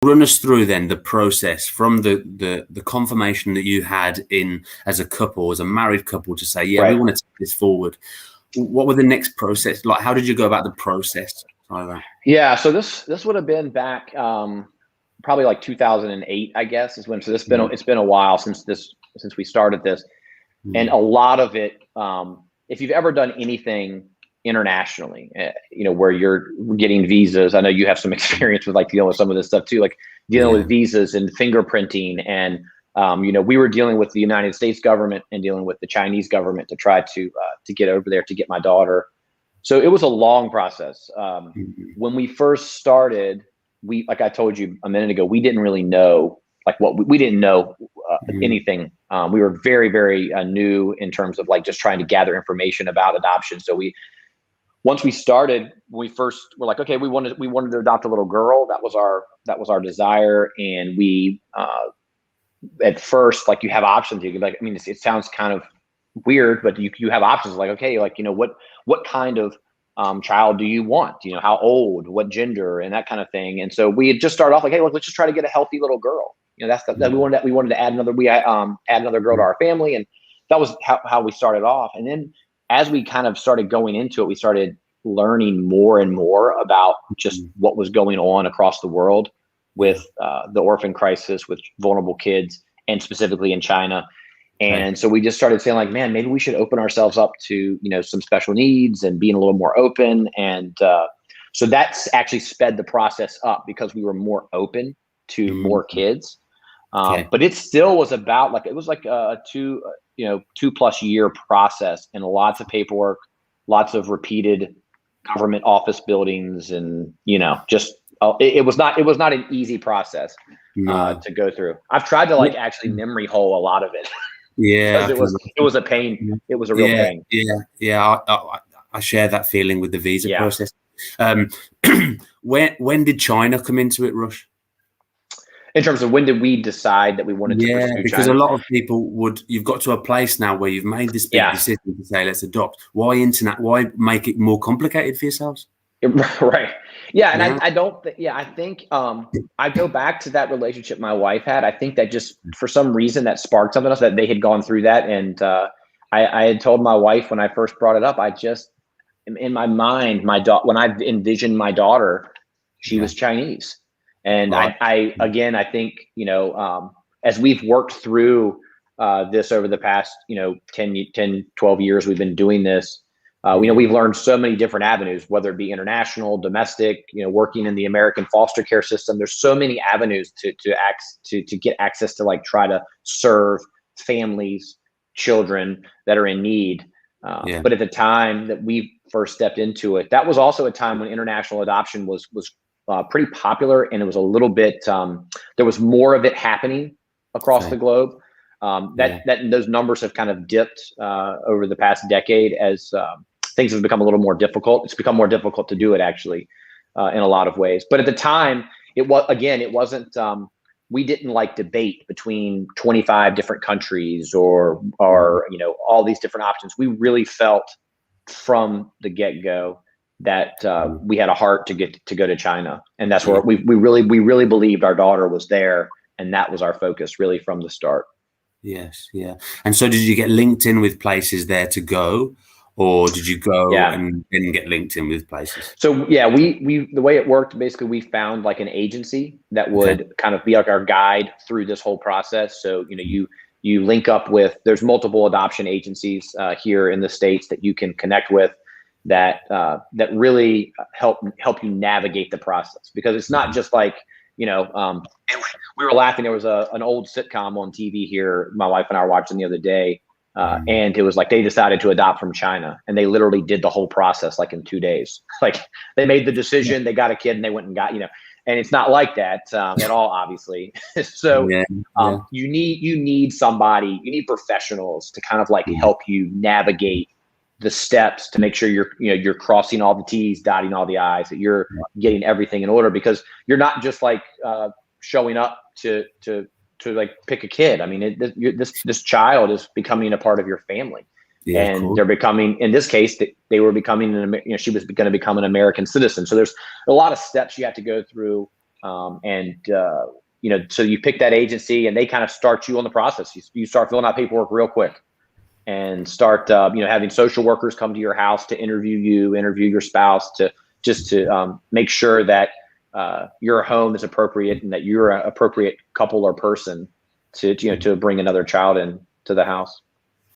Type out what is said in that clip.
Run us through then the process from the confirmation that you had in as a couple, as a married couple, to say, yeah, we want to take this forward. What were the next process? Like, how did you go about the process like that? Yeah, so this would have been back probably like 2008, I guess, is when. So it's been a while since we started this, and a lot of it. If you've ever done anything internationally, where you're getting visas, I know you have some experience with like dealing with some of this stuff too, like dealing with visas and fingerprinting, and we were dealing with the United States government and dealing with the Chinese government to try to get over there to get my daughter. So it was a long process. When we first started, like I told you a minute ago, we didn't really know we didn't know anything. We were very, very new in terms of like just trying to gather information about adoption. So once we started, we first were like, okay, we wanted to adopt a little girl. That was our desire. And we, at first, like, you have options. You can, like, I mean, it sounds kind of weird, but you have options, like, okay, like, what kind of child do you want? How old, what gender, and that kind of thing. And so we had just started off like, hey, look, let's just try to get a healthy little girl. That we wanted to add another girl to our family, and that was how we started off. And then as we kind of started going into it, we started learning more and more about just what was going on across the world with the orphan crisis, with vulnerable kids, and specifically in China. And so we just started saying, like, man, maybe we should open ourselves up to, some special needs and being a little more open. And so that's actually sped the process up because we were more open to more kids. But it still was about it was like a 2+ year process, and lots of paperwork, lots of repeated government office buildings, and just it was not an easy process to go through. I've tried to actually memory hole a lot of it. Yeah, because it was a pain. It was a real pain. Yeah. I share that feeling with the visa process. When did China come into it, Rush? In terms of when did we decide that we wanted to pursue because China? a lot of people you've got to a place now where you've made this big decision to say, let's adopt. Why internet? Why make it more complicated for yourselves? Right. Yeah. And I think I go back to that relationship my wife had. I think that just for some reason that sparked something else, that they had gone through that. And I had told my wife when I first brought it up, I just, in my mind, when I envisioned my daughter, she was Chinese. And I think, as we've worked through this over the past, 10, 12 years we've been doing this, we've learned so many different avenues, whether it be international, domestic, working in the American foster care system. There's so many avenues to get access to, like, try to serve families, children that are in need. But at the time that we first stepped into it, that was also a time when international adoption was pretty popular, and it was a little bit, there was more of it happening across the globe. Those numbers have kind of dipped over the past decade as things have become a little more difficult. It's become more difficult to do it, actually, in a lot of ways. But at the time, it wasn't, we didn't debate between 25 different countries or all these different options. We really felt from the get-go that we had a heart to go to China, and that's where we really believed our daughter was there, and that was our focus really from the start. Yes, yeah. And so, did you get linked in with places there to go, or did you go and then get linked in with places? So we the way it worked, basically, we found like an agency that would kind of be like our guide through this whole process. So you link up with, there's multiple adoption agencies here in the States that you can connect with, that really help you navigate the process, because it's not just like, we were laughing. There was an old sitcom on TV here, my wife and I were watching the other day, and it was like they decided to adopt from China, and they literally did the whole process like in 2 days. Like, they made the decision, they got a kid, and they went and got, and it's not like that at all, obviously. So you need somebody, you need professionals to kind of like help you navigate the steps to make sure you're crossing all the T's, dotting all the I's, that you're getting everything in order, because you're not just like showing up to like pick a kid. I mean, this child is becoming a part of your family, and they're becoming, in this case, they were becoming she was going to become an American citizen. So there's a lot of steps you have to go through So you pick that agency, and they kind of start you on the process. You start filling out paperwork real quick, and start having social workers come to your house to interview your spouse, to make sure that your home is appropriate and that you're an appropriate couple or person to bring another child in to the house.